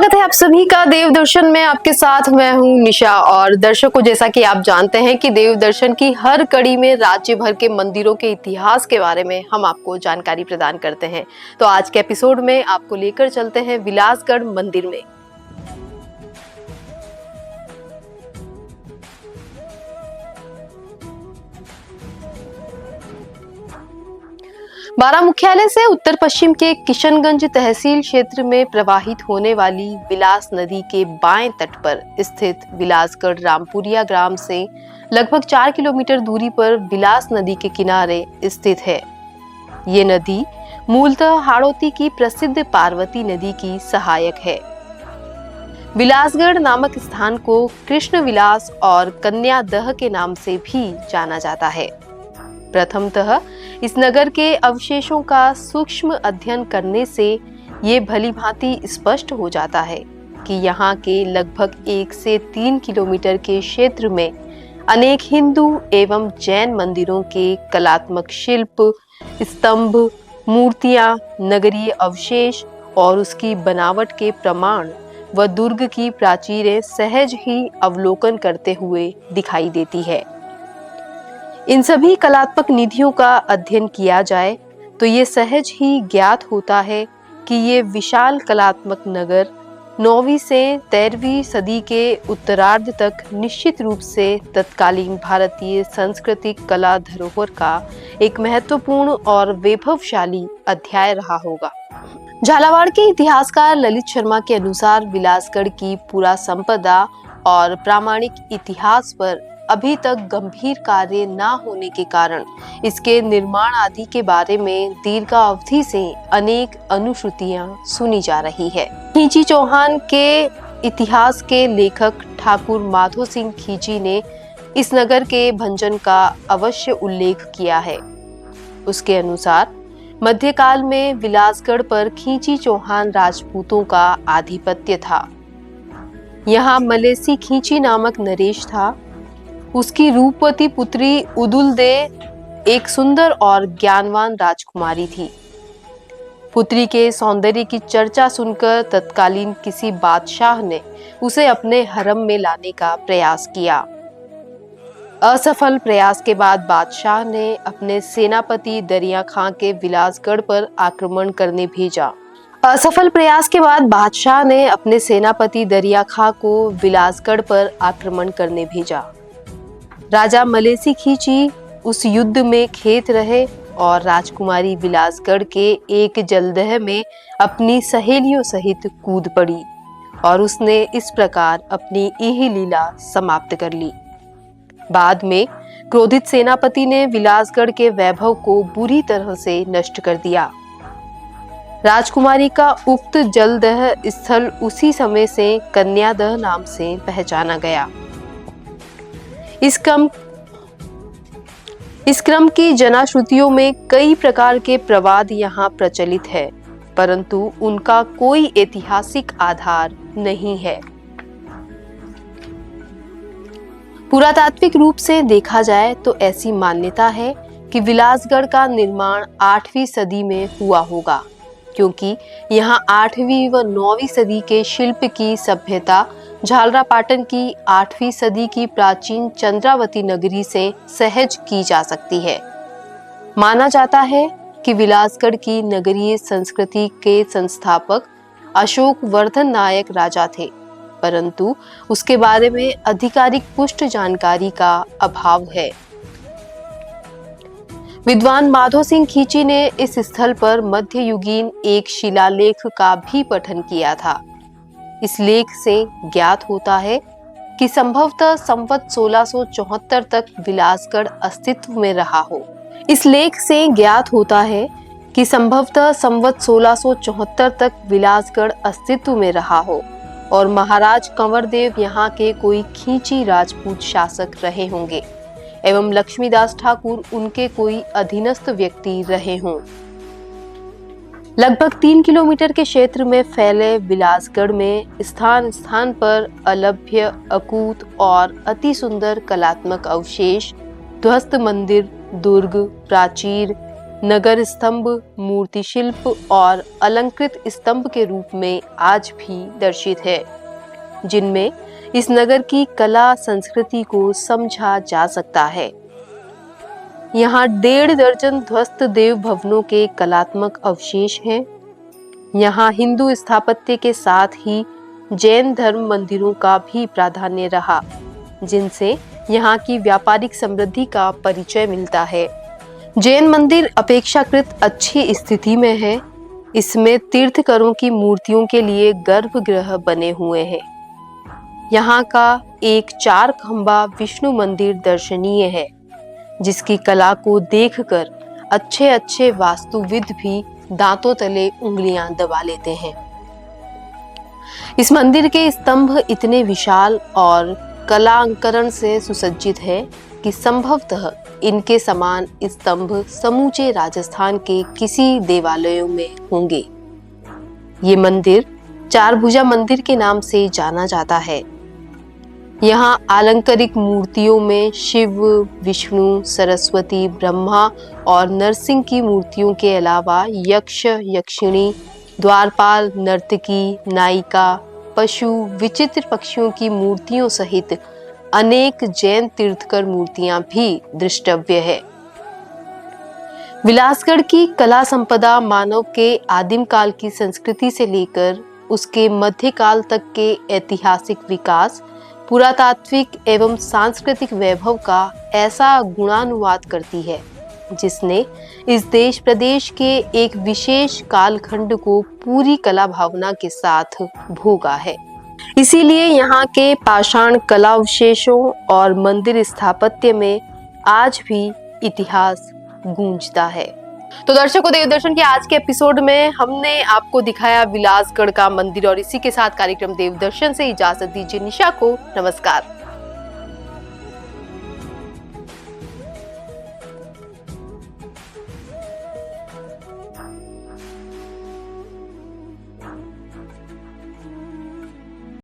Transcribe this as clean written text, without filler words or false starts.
स्वागत है आप सभी का देव दर्शन में। आपके साथ मैं हूं निशा। और दर्शकों, जैसा कि आप जानते हैं कि देव दर्शन की हर कड़ी में राज्य भर के मंदिरों के इतिहास के बारे में हम आपको जानकारी प्रदान करते हैं। तो आज के एपिसोड में आपको लेकर चलते हैं विलासगढ़ मंदिर में। बारां मुख्यालय से उत्तर पश्चिम के किशनगंज तहसील क्षेत्र में प्रवाहित होने वाली विलास नदी के बाएं तट पर स्थित विलासगढ़ रामपुरिया ग्राम से लगभग 4 किलोमीटर दूरी पर विलास नदी के किनारे स्थित है। ये नदी मूलतः हाड़ौती की प्रसिद्ध पार्वती नदी की सहायक है। विलासगढ़ नामक स्थान को कृष्ण विलास और कन्या दह के नाम से भी जाना जाता है। प्रथमतः इस नगर के अवशेषों का सूक्ष्म अध्ययन करने से ये भलीभांति स्पष्ट हो जाता है कि यहाँ के लगभग 1 से 3 किलोमीटर के क्षेत्र में अनेक हिंदू एवं जैन मंदिरों के कलात्मक शिल्प, स्तंभ, मूर्तियां, नगरीय अवशेष और उसकी बनावट के प्रमाण व दुर्ग की प्राचीरें सहज ही अवलोकन करते हुए दिखाई देती है। इन सभी कलात्मक निधियों का अध्ययन किया जाए तो ये सहज ही ज्ञात होता है कि ये विशाल कलात्मक नगर 9वीं से 13वीं सदी के उत्तरार्ध तक निश्चित रूप से तत्कालीन भारतीय सांस्कृतिक कला धरोहर का एक महत्वपूर्ण और वैभवशाली अध्याय रहा होगा। झालावाड़ के इतिहासकार ललित शर्मा के अनुसार विलासगढ़ की पूरा संपदा और प्रामाणिक इतिहास पर अभी तक गंभीर कार्य न होने के कारण इसके निर्माण आदि के बारे में दीर्घावधि से अनेक अनुश्रुतियां सुनी जा रही है। खींची चौहान के इतिहास के लेखक ठाकुर माधो सिंह खींची ने इस नगर के भंजन का अवश्य उल्लेख किया है। उसके अनुसार मध्यकाल में विलासगढ़ पर खींची चौहान राजपूतों का आधिपत्य था। यहाँ मलेसी खींची नामक नरेश था। उसकी रूपवती पुत्री उदुलदे एक सुंदर और ज्ञानवान राजकुमारी थी। पुत्री के सौंदर्य की चर्चा सुनकर तत्कालीन किसी बादशाह ने उसे अपने हरम में लाने का प्रयास किया। असफल प्रयास के बाद बादशाह ने अपने सेनापति दरिया खां के विलासगढ़ पर आक्रमण करने भेजा। असफल प्रयास के बाद बादशाह ने अपने सेनापति दरिया खां को विलासगढ़ पर आक्रमण करने भेजा। राजा मलेसी खींची उस युद्ध में खेत रहे और राजकुमारी विलासगढ़ के एक जलदह में अपनी सहेलियों सहित कूद पड़ी और उसने इस प्रकार अपनी यही लीला समाप्त कर ली। बाद में क्रोधित सेनापति ने विलासगढ़ के वैभव को बुरी तरह से नष्ट कर दिया। राजकुमारी का उक्त जलदह स्थल उसी समय से कन्यादह नाम से पहचाना गया। इस क्रम की जनाश्रुतियों में कई प्रकार के प्रवाद यहाँ प्रचलित है, परंतु उनका कोई ऐतिहासिक आधार नहीं है। पुरातात्विक रूप से देखा जाए तो ऐसी मान्यता है कि विलासगढ़ का निर्माण 8वीं सदी में हुआ होगा, क्योंकि यहाँ 8वीं व 9वीं सदी के शिल्प की सभ्यता झालरापाटन की 8वीं सदी की प्राचीन चंद्रावती नगरी से सहज की जा सकती है। माना जाता है कि विलासगढ़ की नगरीय संस्कृति के संस्थापक अशोक वर्धन नायक राजा थे, परंतु उसके बारे में आधिकारिक पुष्ट जानकारी का अभाव है। विद्वान माधो सिंह खींची ने इस स्थल पर मध्ययुगीन एक शिलालेख का भी पठन किया था। इस लेख से ज्ञात होता है कि संभवतः संवत 1674 तक विलासगढ़ अस्तित्व में रहा हो। इस लेख से ज्ञात होता है कि संभवतः संवत 1674 तक विलासगढ़ अस्तित्व में रहा हो और महाराज कंवरदेव यहाँ के कोई खींची राजपूत शासक रहे होंगे एवं लक्ष्मीदास ठाकुर उनके कोई अधीनस्थ व्यक्ति रहे हों। लगभग 3 किलोमीटर के क्षेत्र में फैले विलासगढ़ में स्थान स्थान पर अलभ्य, अकूत और अति सुंदर कलात्मक अवशेष, ध्वस्त मंदिर, दुर्ग, प्राचीर, नगर स्तंभ, मूर्ति शिल्प और अलंकृत स्तंभ के रूप में आज भी दर्शित है, जिनमें इस नगर की कला संस्कृति को समझा जा सकता है। यहाँ 1.5 दर्जन ध्वस्त देव भवनों के कलात्मक अवशेष हैं। यहाँ हिंदू स्थापत्य के साथ ही जैन धर्म मंदिरों का भी प्राधान्य रहा, जिनसे यहाँ की व्यापारिक समृद्धि का परिचय मिलता है। जैन मंदिर अपेक्षाकृत अच्छी स्थिति में है। इसमें तीर्थकरों की मूर्तियों के लिए गर्भगृह बने हुए हैं। यहाँ का एक 4 खंबा विष्णु मंदिर दर्शनीय है, जिसकी कला को देखकर अच्छे वास्तुविद भी दांतों तले उंगलियां दबा लेते हैं। इस मंदिर के स्तंभ इतने विशाल और कलांकरण से सुसज्जित है कि संभवतः इनके समान स्तंभ समूचे राजस्थान के किसी देवालयों में होंगे। ये मंदिर 4 भुजा मंदिर के नाम से जाना जाता है। यहाँ अलंकारिक मूर्तियों में शिव, विष्णु, सरस्वती, ब्रह्मा और नरसिंह की मूर्तियों के अलावा यक्ष, यक्षिणी, द्वारपाल, नर्तकी, नायिका, पशु, विचित्र पक्षियों की मूर्तियों सहित अनेक जैन तीर्थकर मूर्तियां भी दृष्टव्य है। विलासगढ़ की कला संपदा मानव के आदिम काल की संस्कृति से लेकर उसके मध्यकाल तक के ऐतिहासिक विकास, पुरातात्विक एवं सांस्कृतिक वैभव का ऐसा गुणानुवाद करती है, जिसने इस देश प्रदेश के एक विशेष कालखंड को पूरी कला भावना के साथ भोगा है। इसीलिए यहाँ के पाषाण कला अवशेषों और मंदिर स्थापत्य में आज भी इतिहास गूंजता है। तो दर्शकों, देवदर्शन के आज के एपिसोड में हमने आपको दिखाया विलासगढ़ का मंदिर, और इसी के साथ कार्यक्रम देवदर्शन से इजाजत दीजिए निशा को। नमस्कार।